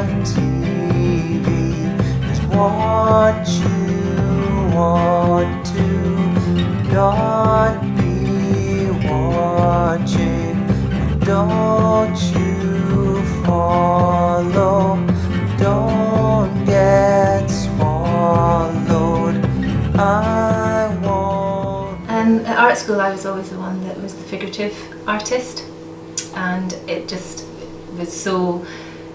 on TV is what you want to not be watching. Don't you follow, don't get swallowed. I won't. At art school I was always the one that was the figurative artist, and it just was so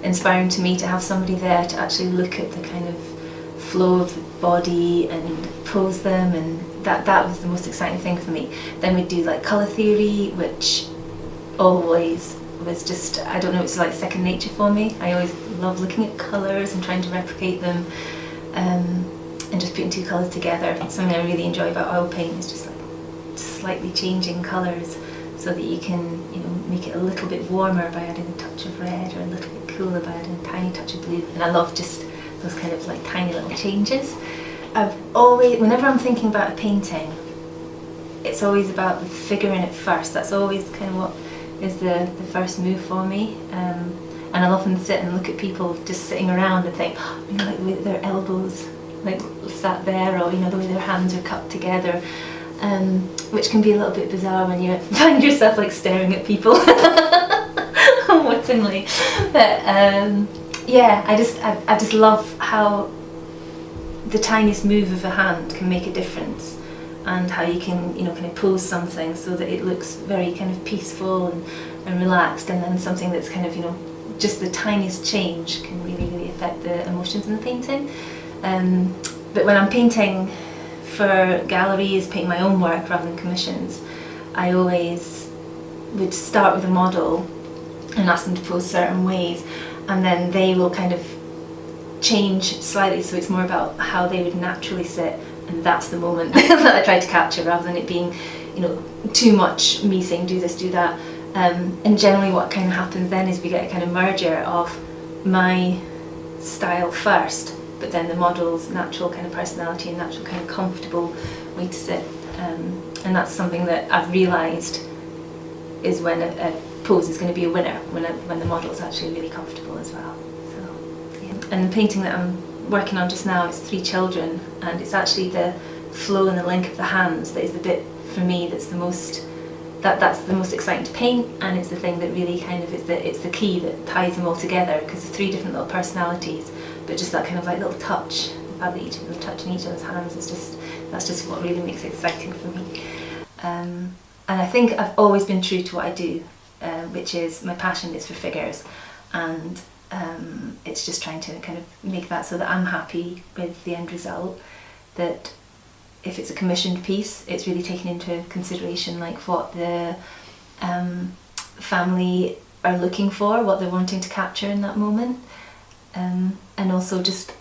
inspiring to me to have somebody there to actually look at the kind of flow of the body and pose them, and that was the most exciting thing for me. Then we'd do like colour theory, which always was just, I don't know, it's like second nature for me. I always love looking at colours and trying to replicate them, and just putting two colours together. Something I really enjoy about oil paint is just like slightly changing colours so that you can, you know, make it a little bit warmer by adding a touch of red, or a little bit cooler by adding a tiny touch of blue. And I love just those kind of like tiny little changes. I've always, whenever I'm thinking about a painting, it's always about the figure in it first. That's always kind of what is the first move for me. And I'll often sit and look at people just sitting around and think, oh, you know, like the way their elbows like sat there, or you know, the way their hands are cupped together, which can be a little bit bizarre when you find yourself like staring at people unwittingly. But yeah, I just love how the tiniest move of a hand can make a difference, and how you can, you know, kind of pose something so that it looks very kind of peaceful and relaxed, and then something that's kind of, you know, just the tiniest change can really affect the emotions in the painting. But when I'm painting for galleries, painting my own work rather than commissions, I always would start with a model and ask them to pose certain ways, and then they will kind of change slightly, so it's more about how they would naturally sit, and that's the moment that I try to capture, rather than it being, you know, too much me saying do this, do that. And generally what kind of happens then is we get a kind of merger of my style first, but then the model's natural kind of personality and natural kind of comfortable way to sit. And that's something that I've realised is when a pose is going to be a winner, when the model is actually really comfortable as well. So, yeah. And the painting that I'm working on just now is 3 children, and it's actually the flow and the link of the hands that is the bit for me that's the most, that's the most exciting to paint, and it's the thing that really kind of it's the key that ties them all together, because there's 3 different little personalities, but just that kind of like little touch about each of them touching each other's hands is just, that's just what really makes it exciting for me. And I think I've always been true to what I do, which is my passion is for figures, and it's just trying to kind of make that so that I'm happy with the end result, that if it's a commissioned piece, it's really taken into consideration like what the family are looking for, what they're wanting to capture in that moment, and also just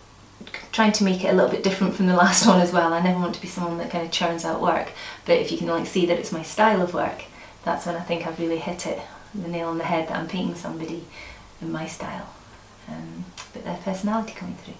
trying to make it a little bit different from the last one as well. I never want to be someone that kind of churns out work, but if you can like see that it's my style of work, that's when I think I've really hit it, the nail on the head, that I'm painting somebody in my style, but their personality coming through.